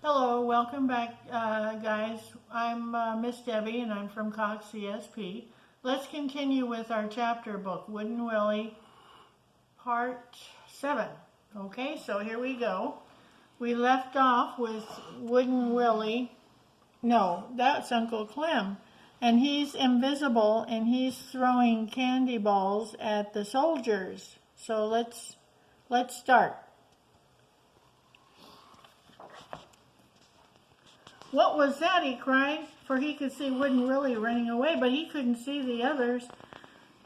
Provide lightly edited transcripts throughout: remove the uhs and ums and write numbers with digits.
Hello, welcome back, guys. I'm Miss Debbie, and I'm from Cox CSP. Let's continue with our chapter book, Wooden Willie, Part 7. Okay, so here we go. We left off with Wooden Willie. No, that's Uncle Clem. And he's invisible, and he's throwing candy balls at the soldiers. So let's start. "What was that?" he cried, for he could see Wooden Willie running away, but he couldn't see the others.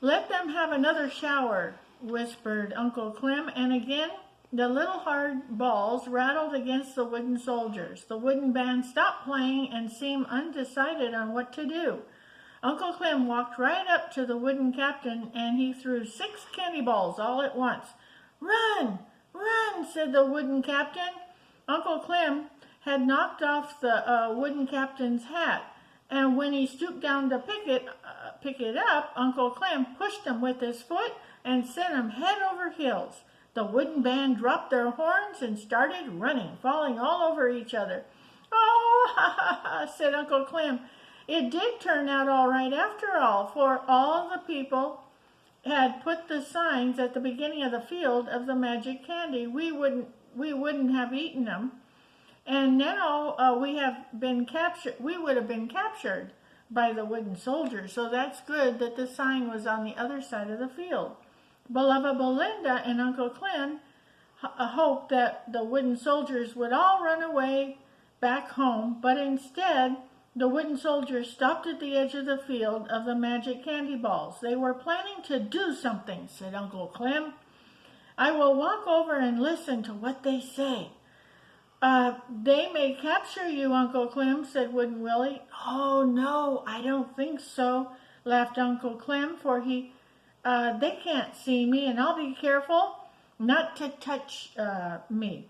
"Let them have another shower," whispered Uncle Clem, and again the little hard balls rattled against the wooden soldiers. The wooden band stopped playing and seemed undecided on what to do. Uncle Clem walked right up to the wooden captain, and he threw 6 candy balls all at once. "Run! Run!" said the wooden captain. Uncle Clem had knocked off the wooden captain's hat, and when he stooped down to pick it up, Uncle Clem pushed him with his foot and sent him head over heels. The wooden band dropped their horns and started running, falling all over each other. "Oh, ha, ha, ha," said Uncle Clem. "It did turn out all right after all, for all the people had put the signs at the beginning of the field of the magic candy. We wouldn't have eaten them. And now we would have been captured by the wooden soldiers. So that's good that the sign was on the other side of the field." Beloved Belinda and Uncle Clem hoped that the wooden soldiers would all run away back home, but instead the wooden soldiers stopped at the edge of the field of the magic candy balls. "They were planning to do something," said Uncle Clem. "I will walk over and listen to what they say." "They may capture you, Uncle Clem," said Wooden Willie. "Oh, no, I don't think so," laughed Uncle Clem, for they can't see me, and I'll be careful not to touch me.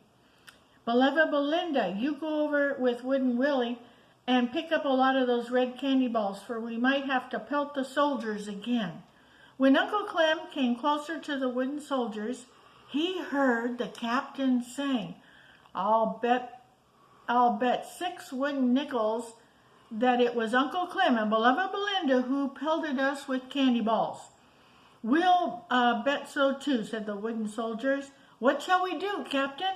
Beloved Belinda, you go over with Wooden Willie and pick up a lot of those red candy balls, for we might have to pelt the soldiers again." When Uncle Clem came closer to the wooden soldiers, he heard the captain saying, I'll bet 6 wooden nickels that it was Uncle Clem and Beloved Belinda who pelted us with candy balls." "We'll bet so too," said the wooden soldiers. "What shall we do, Captain?"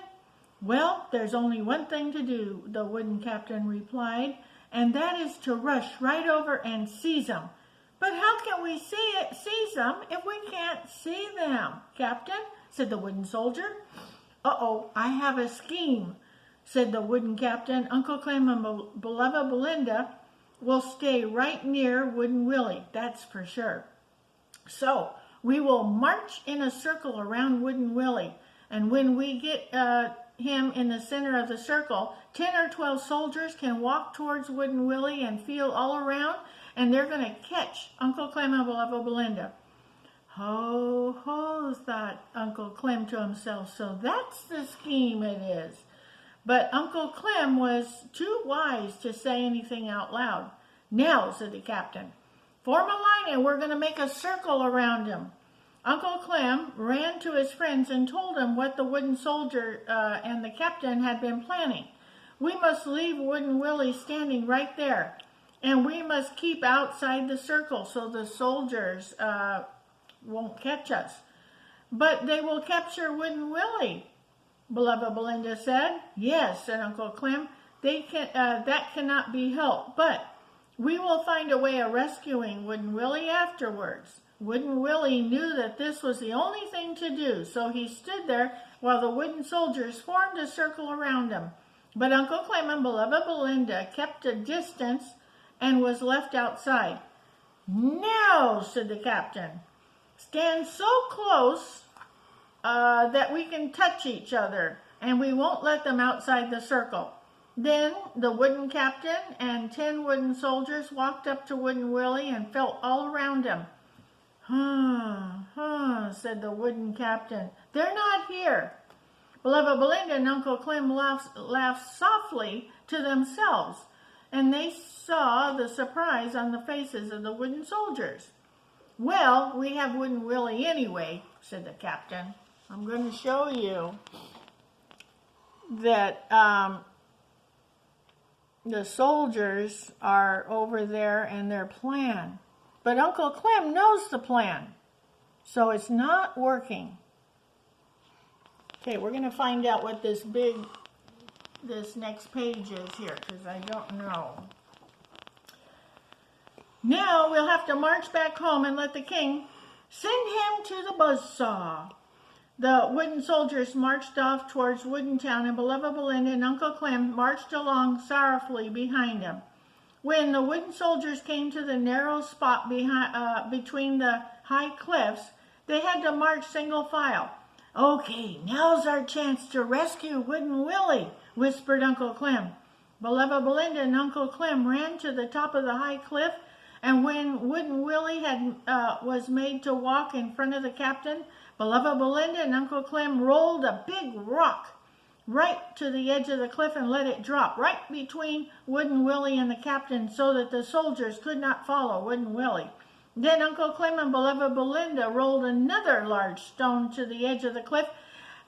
"Well, there's only one thing to do," the wooden captain replied, "and that is to rush right over and seize them." "But how can we seize them if we can't see them, Captain?" said the wooden soldier. "Uh-oh, I have a scheme," said the wooden captain. "Uncle Clem and Beloved Belinda will stay right near Wooden Willie, that's for sure. So we will march in a circle around Wooden Willie, and when we get him in the center of the circle, 10 or 12 soldiers can walk towards Wooden Willie and feel all around, and they're going to catch Uncle Clem and Beloved Belinda." "Ho, ho," thought Uncle Clem to himself, "so that's the scheme it is." But Uncle Clem was too wise to say anything out loud. "Now," said the captain, "form a line and we're going to make a circle around him." Uncle Clem ran to his friends and told them what the wooden soldier and the captain had been planning. "We must leave Wooden Willie standing right there, and we must keep outside the circle so the soldiers won't catch us." "But they will capture Wooden Willie," Beloved Belinda said. "Yes," said Uncle Clem, that cannot be helped, but we will find a way of rescuing Wooden Willie afterwards." Wooden Willie knew that this was the only thing to do, so he stood there while the wooden soldiers formed a circle around him. But Uncle Clem and Beloved Belinda kept a distance and was left outside. "Now," said the captain, "stand so close that we can touch each other, and we won't let them outside the circle." Then the wooden captain and 10 wooden soldiers walked up to Wooden Willie and felt all around him. Said the wooden captain. "They're not here." Beloved Belinda and Uncle Clem laughed softly to themselves, and they saw the surprise on the faces of the wooden soldiers. "Well, we have Wooden Willie anyway," said the captain. "I'm going to show you that the soldiers are over there and their plan. But Uncle Clem knows the plan, so it's not working. Okay, we're going to find out what this next page is here, because I don't know. Now we'll have to march back home and let the king send him to the buzzsaw. The wooden soldiers marched off towards Wooden Town, and beloved Belinda and Uncle Clem marched along sorrowfully behind them. When the wooden soldiers came to the narrow spot between the high cliffs, they had to march single file. "Okay, now's our chance to rescue Wooden Willie," whispered Uncle Clem. Beloved Belinda and Uncle Clem ran to the top of the high cliff, and when Wooden Willie was made to walk in front of the captain, Beloved Belinda and Uncle Clem rolled a big rock right to the edge of the cliff and let it drop right between Wooden Willie and the captain so that the soldiers could not follow Wooden Willie. Then Uncle Clem and Beloved Belinda rolled another large stone to the edge of the cliff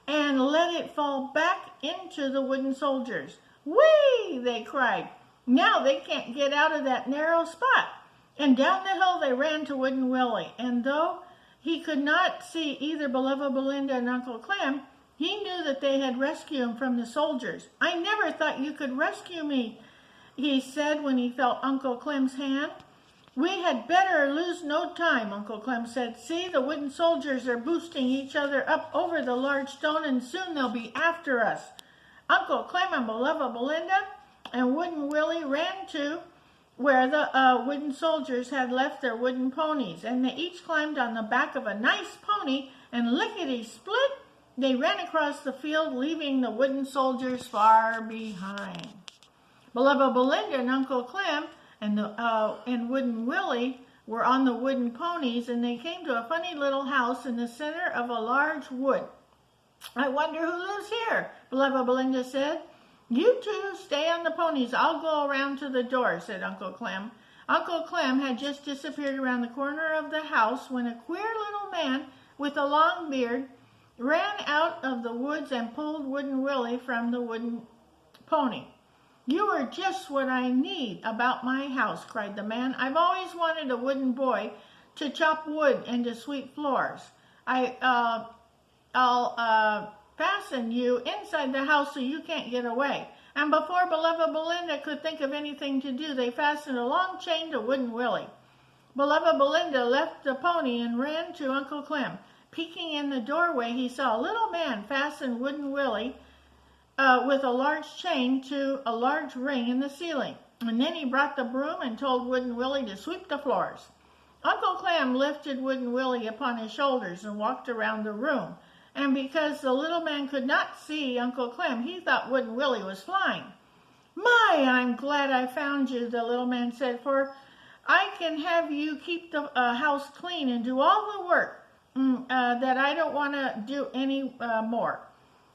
and let it fall back into the wooden soldiers. "Whee!" they cried. "Now they can't get out of that narrow spot." And down the hill they ran to Wooden Willie, and though he could not see either Beloved Belinda and Uncle Clem, he knew that they had rescued him from the soldiers. "I never thought you could rescue me," he said when he felt Uncle Clem's hand. "We had better lose no time," Uncle Clem said. "See, the wooden soldiers are boosting each other up over the large stone, and soon they'll be after us." Uncle Clem and Beloved Belinda and Wooden Willie ran to where the wooden soldiers had left their wooden ponies, and they each climbed on the back of a nice pony, and lickety-split, they ran across the field, leaving the wooden soldiers far behind. Beloved Belinda and Uncle Clem and Wooden Willie were on the wooden ponies, and they came to a funny little house in the center of a large wood. "I wonder who lives here," Beloved Belinda said. "You two stay on the ponies. I'll go around to the door," said Uncle Clem. Uncle Clem had just disappeared around the corner of the house when a queer little man with a long beard ran out of the woods and pulled Wooden Willie from the wooden pony. "You are just what I need about my house," cried the man. "I've always wanted a wooden boy to chop wood and to sweep floors. I'll fasten you inside the house so you can't get away." And before Beloved Belinda could think of anything to do, they fastened a long chain to Wooden Willie. Beloved Belinda left the pony and ran to Uncle Clem. Peeking in the doorway, he saw a little man fasten Wooden Willie with a large chain to a large ring in the ceiling. And then he brought the broom and told Wooden Willie to sweep the floors. Uncle Clem lifted Wooden Willie upon his shoulders and walked around the room. And because the little man could not see Uncle Clem, he thought Wooden Willie was flying. "My, I'm glad I found you," the little man said, "for I can have you keep the house clean and do all the work that I don't want to do any more.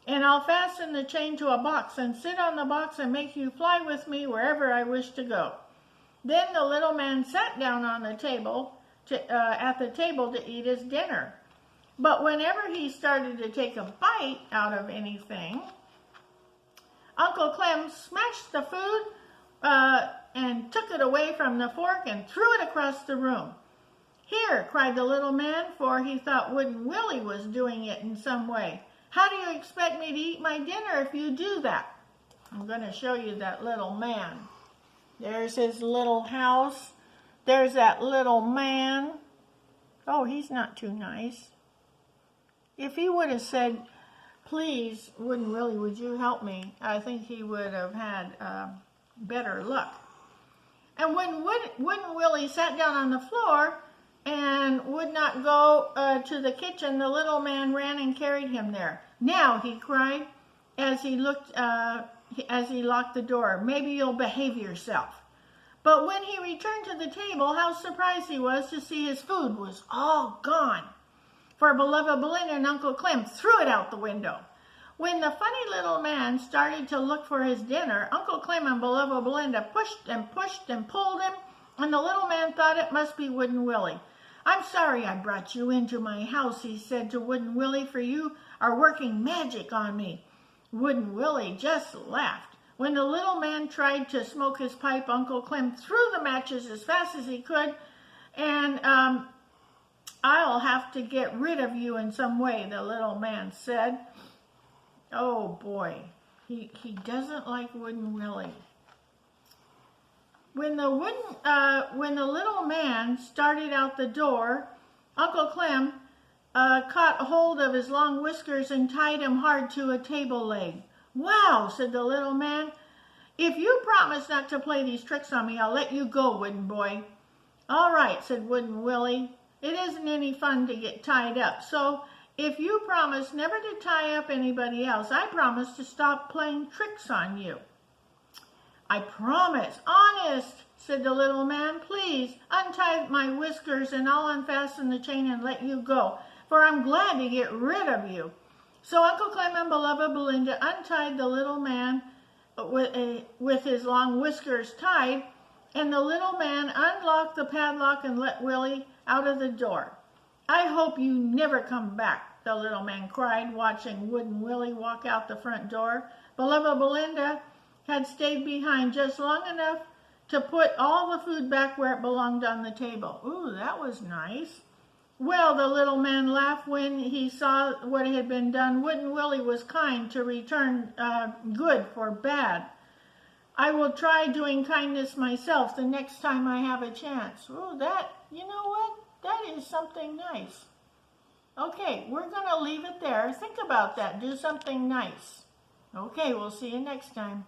And I'll fasten the chain to a box and sit on the box and make you fly with me wherever I wish to go." Then the little man sat down on the table at the table to eat his dinner. But whenever he started to take a bite out of anything, Uncle Clem smashed the food and took it away from the fork and threw it across the room. "Here," cried the little man, for he thought Wooden Willie was doing it in some way. "How do you expect me to eat my dinner if you do that?" I'm going to show you that little man. There's his little house. There's that little man. Oh, he's not too nice. If he would have said, "Please, Wooden Willie, would you help me?" I think he would have had better luck. And when Wooden Willie sat down on the floor and would not go to the kitchen, the little man ran and carried him there. "Now," he cried as he locked the door, "maybe you'll behave yourself." But when he returned to the table, how surprised he was to see his food was all gone. For Beloved Belinda and Uncle Clem threw it out the window. When the funny little man started to look for his dinner, Uncle Clem and Beloved Belinda pushed and pulled him, and the little man thought it must be Wooden Willie. "I'm sorry I brought you into my house," he said to Wooden Willie, "for you are working magic on me." Wooden Willie just laughed. When the little man tried to smoke his pipe, Uncle Clem threw the matches as fast as he could, and I'll have to get rid of you in some way, the little man said. Oh boy, he doesn't like Wooden Willie. When the little man started out the door, Uncle Clem caught hold of his long whiskers and tied him hard to a table leg. Wow, said the little man. If you promise not to play these tricks on me, I'll let you go, Wooden Boy. All right, said Wooden Willie. It isn't any fun to get tied up, so if you promise never to tie up anybody else, I promise to stop playing tricks on you. I promise, honest, said the little man. Please untie my whiskers and I'll unfasten the chain and let you go, for I'm glad to get rid of you. So Uncle Clem and beloved Belinda untied the little man with his long whiskers tied, and the little man unlocked the padlock and let Willie out of the door. I hope you never come back, the little man cried, watching Wooden Willie walk out the front door. Beloved Belinda had stayed behind just long enough to put all the food back where it belonged on the table. Ooh, that was nice. Well, the little man laughed when he saw what had been done. Wooden Willie was kind to return good for bad. I will try doing kindness myself the next time I have a chance. Ooh, you know what? That is something nice. Okay, we're going to leave it there. Think about that. Do something nice. Okay, we'll see you next time.